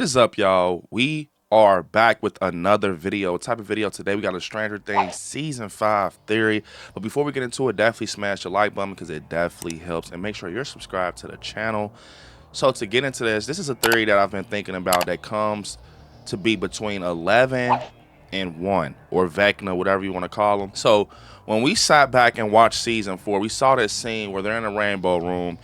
is up, y'all? We are back with another video. Type of video today. We got a Stranger Things season 5 theory. But before we get into it, definitely smash the like button because it definitely helps. And make sure you're subscribed to the channel. So to get into this is a theory that I've been thinking about that comes to be between 11 and 1, or Vecna, whatever you want to call them. So when we sat back and watched season 4, we saw this scene where they're in a rainbow room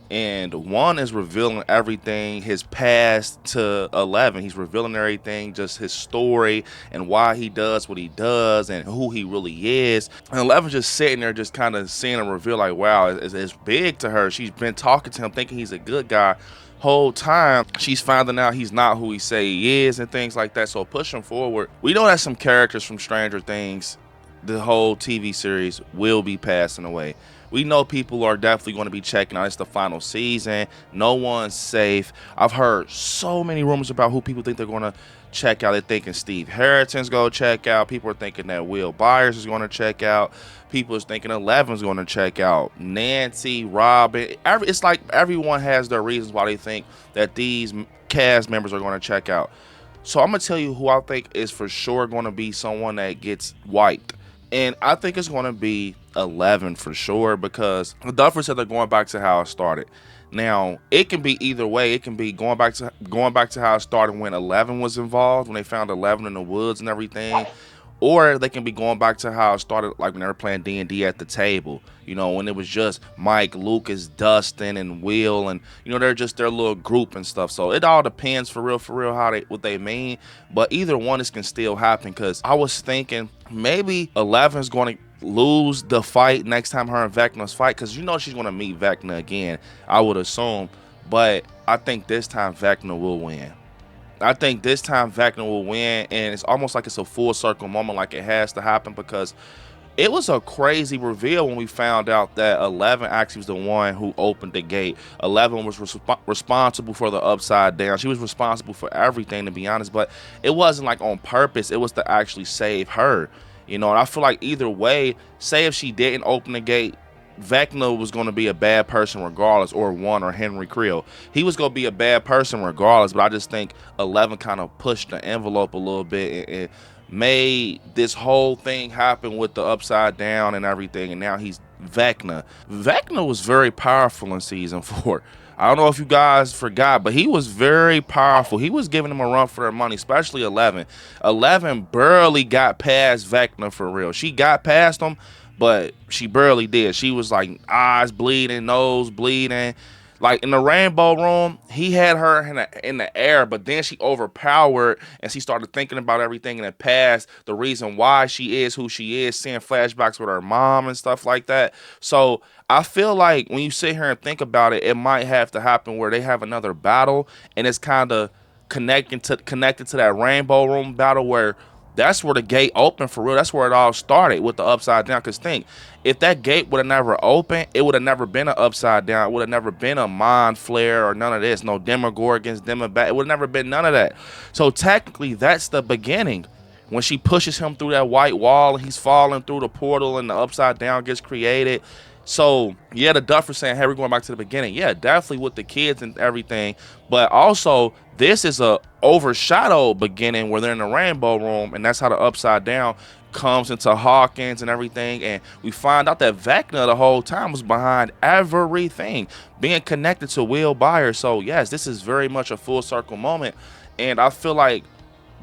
and 1 is revealing everything, his past, to 11. He's revealing everything, just his story and why he does what he does and who he really is. And 11's just sitting there just kind of seeing him reveal, like, wow, it's big to her. She's been talking to him thinking he's a good guy whole time. She's finding out he's not who he say he is and things like that. So pushing forward, we know that some characters from Stranger Things, the whole TV series, will be passing away. We know people are definitely going to be checking out. It's the final season. No one's safe. I've heard so many rumors about who people think they're going to check out. They're thinking Steve Harrington's going to check out. People are thinking that Will Byers is going to check out. People are thinking Eleven's going to check out. Nancy, Robin. It's like everyone has their reasons why they think that these cast members are going to check out. So I'm going to tell you who I think is for sure going to be someone that gets wiped. And I think it's going to be 11 for sure, because the Duffer said they're going back to how it started. Now, it can be either way. It can be going back to how it started when 11 was involved, when they found 11 in the woods and everything. Or they can be going back to how it started, like when they were playing D&D at the table. You know, when it was just Mike, Lucas, Dustin, and Will, and you know, they're just their little group and stuff. So it all depends for real how what they mean. But either one, this can still happen, because I was thinking maybe 11's going to lose the fight next time her and Vecna's fight, because you know she's going to meet Vecna again, I would assume. But I think this time Vecna will win. I think this time Vecna will win, and it's almost like it's a full circle moment, like it has to happen, because it was a crazy reveal when we found out that 11 actually was the one who opened the gate. 11 was responsible for the upside down. She was responsible for everything, to be honest, but it wasn't like on purpose. It was to actually save her, you know. And I feel like either way, say if she didn't open the gate, Vecna was going to be a bad person regardless, or 1, or Henry Creel. He was going to be a bad person regardless, but I just think 11 kind of pushed the envelope a little bit and made this whole thing happen with the upside down and everything, and now he's Vecna. Vecna was very powerful in season 4. I don't know if you guys forgot, but he was very powerful. He was giving them a run for their money, especially 11. 11 barely got past Vecna for real. She got past him, but she barely did. She was like eyes bleeding, nose bleeding. Like in the rainbow room, he had her in the air, but then she overpowered and she started thinking about everything in the past, the reason why she is who she is, seeing flashbacks with her mom and stuff like that. So I feel like when you sit here and think about it, it might have to happen where they have another battle, and it's kind of connected to that rainbow room battle, where that's where the gate opened for real. That's where it all started, with the upside down. Because think, if that gate would have never opened, it would have never been an upside down. It would have never been a mind flare or none of this. No Demogorgons, Demobat. It would have never been none of that. So technically, that's the beginning. When she pushes him through that white wall and he's falling through the portal and the upside down gets created. So yeah, the Duffer saying, hey, we're going back to the beginning. Yeah, definitely with the kids and everything. But also, this is a overshadowed beginning where they're in the rainbow room, and that's how the upside down comes into Hawkins and everything. And we find out that Vecna the whole time was behind everything, being connected to Will Byers. So yes, this is very much a full circle moment, and I feel like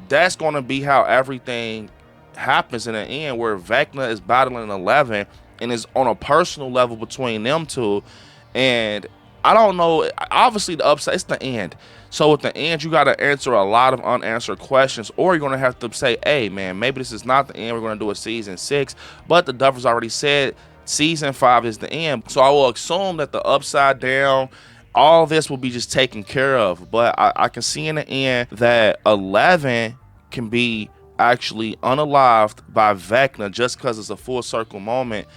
that's going to be how everything happens in the end, where Vecna is battling 11 and is on a personal level between them two. And I don't know, obviously the upside, it's the end. So at the end, you got to answer a lot of unanswered questions, or you're going to have to say, hey man, maybe this is not the end. We're going to do a season 6, but the Duffers already said season 5 is the end. So I will assume that the upside down, all this will be just taken care of. But I can see in the end that 11 can be actually unalived by Vecna, just because it's a full circle moment.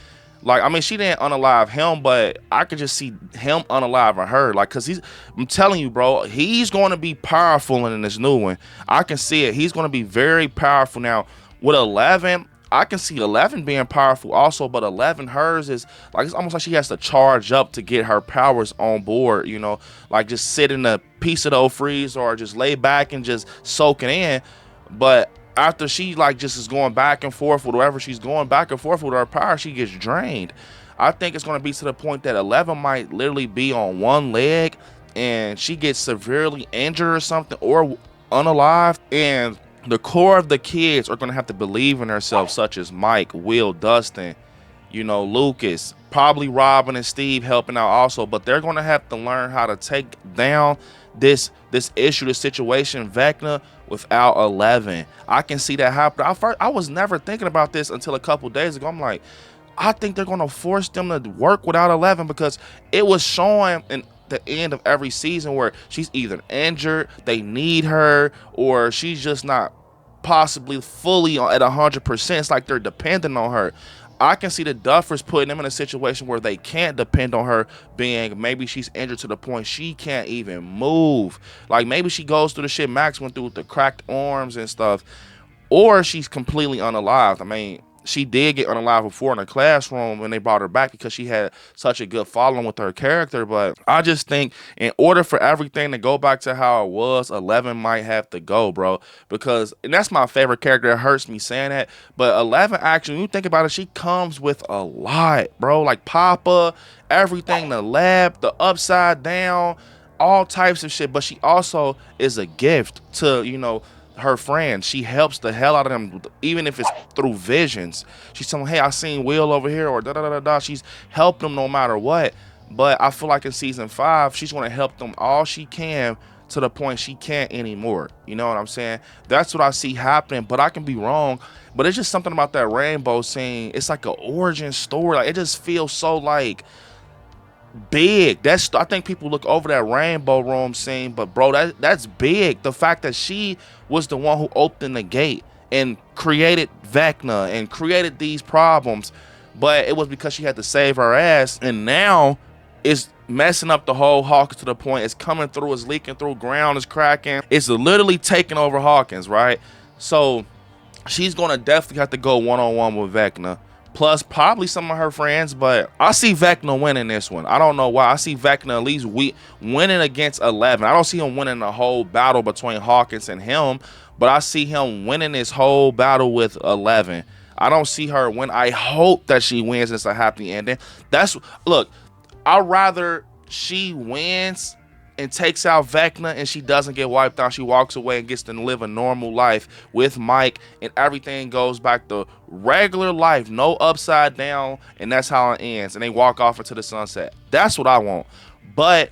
Like, I mean, she didn't unalive him, but I could just see him unaliving her. Like, because I'm telling you, bro, he's going to be powerful in this new one. I can see it. He's going to be very powerful. Now, with 11, I can see 11 being powerful also, but 11, hers is like, it's almost like she has to charge up to get her powers on board, you know, like just sit in a piece of those freeze or just lay back and just soak it in. But after she like just is going back and forth with whatever she's going back and forth with her power, she gets drained. I think it's going to be to the point that 11 might literally be on one leg and she gets severely injured or something, or unalived, and the core of the kids are going to have to believe in themselves, such as Mike, Will, Dustin, you know, Lucas, probably Robin and Steve helping out also, but they're going to have to learn how to take down this issue, this situation, Vecna, without 11. I can see that happen. I was never thinking about this until a couple days ago. I'm like, I think they're going to force them to work without 11, because it was showing in the end of every season where she's either injured, they need her, or she's just not possibly fully at 100%. It's like they're dependent on her. I can see the Duffers putting them in a situation where they can't depend on her, being maybe she's injured to the point she can't even move. Like maybe she goes through the shit Max went through with the cracked arms and stuff, or she's completely unalived. I mean, she did get unalive before in the classroom when they brought her back because she had such a good following with her character. But I just think in order for everything to go back to how it was, 11 might have to go, bro. Because, and that's my favorite character. It hurts me saying that. But 11, actually, when you think about it, she comes with a lot, bro. Like Papa, everything, the lab, the upside down, all types of shit. But she also is a gift to, you know, her friends. She helps the hell out of them, even if it's through visions. She's telling them, hey, I seen Will over here, or da da da da da. She's helped them no matter what. But I feel like in season 5, she's going to help them all she can to the point she can't anymore. You know what I'm saying? That's what I see happening, but I can be wrong. But it's just something about that rainbow scene. It's like an origin story. Like, it just feels so like big. That's, I think people look over that rainbow room scene, but bro, that's big. The fact that she was the one who opened the gate and created Vecna and created these problems, but it was because she had to save her ass, and now it's messing up the whole Hawkins to the point it's coming through, it's leaking through, ground is cracking, it's literally taking over Hawkins, right? So she's gonna definitely have to go one-on-one with Vecna, plus probably some of her friends. But I see Vecna winning this one. I don't know why. I see Vecna at least winning against 11. I don't see him winning the whole battle between Hawkins and him, but I see him winning this whole battle with 11. I don't see her win. I hope that she wins and it's a happy ending. Look, I'd rather she wins and takes out Vecna and she doesn't get wiped out. She walks away and gets to live a normal life with Mike, and everything goes back to regular life, no upside down, and that's how it ends, and they walk off into the sunset. That's what I want. But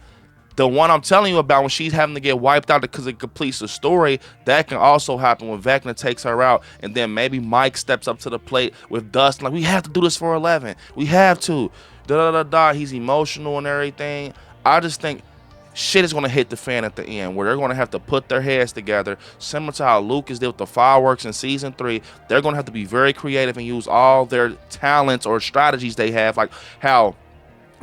the one I'm telling you about, when she's having to get wiped out because it completes the story, that can also happen when Vecna takes her out, and then maybe Mike steps up to the plate with Dustin, like, we have to do this for 11. We have to. Da-da-da-da. He's emotional and everything. I just think shit is going to hit the fan at the end, where they're going to have to put their heads together, similar to how Lucas did with the fireworks in season 3. They're going to have to be very creative and use all their talents or strategies they have, like how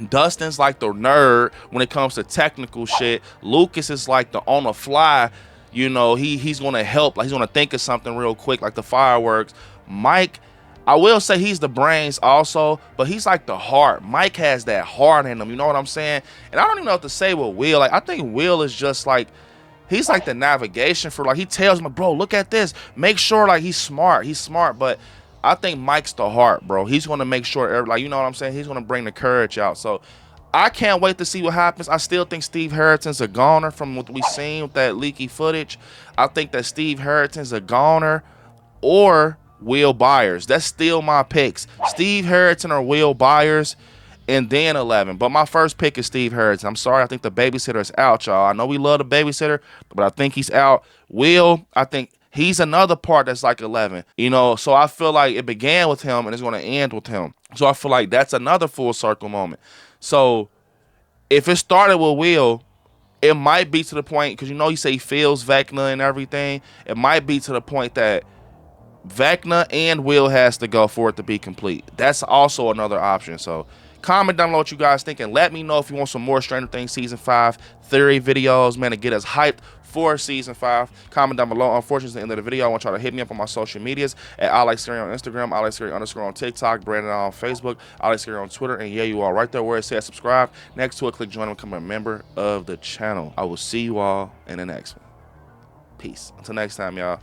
Dustin's like the nerd when it comes to technical shit. Lucas is like the on the fly, you know, he's going to help, like he's going to think of something real quick, like the fireworks. Mike, I will say he's the brains also, but he's like the heart. Mike has that heart in him, you know what I'm saying? And I don't even know what to say with Will. Like, I think Will is just like, he's like the navigation for, like, he tells me, bro, look at this. Make sure, like, he's smart. He's smart, but I think Mike's the heart, bro. He's going to make sure, like, you know what I'm saying? He's going to bring the courage out. So I can't wait to see what happens. I still think Steve Harrington's a goner from what we've seen with that leaky footage. I think that Steve Harrington's a goner, or Will Byers. That's still my picks. Steve Harrington or Will Byers, and then 11. But my first pick is Steve Harrington. I'm sorry, I think the babysitter's out, y'all. I know we love the babysitter, but I think he's out. Will, I think he's another part that's like 11. You know, so I feel like it began with him and it's going to end with him. So I feel like that's another full circle moment. So if it started with Will, it might be to the point, because you know, you say he feels Vecna and everything. It might be to the point that Vecna and Will has to go for it to be complete. That's also another option. So comment down below what you guys think, and let me know if you want some more Stranger Things season 5 theory videos, man, to get us hyped for season 5? Comment down below. Unfortunately, it's the end of the video. I want y'all to hit me up on my social medias at ILIKESCARY on Instagram, ILIKESCARY_ on TikTok, Brandon on Facebook, ILIKESCARY on Twitter, and yeah, you all right there where it says subscribe. Next to it, click join and become a member of the channel. I will see you all in the next one. Peace. Until next time, y'all.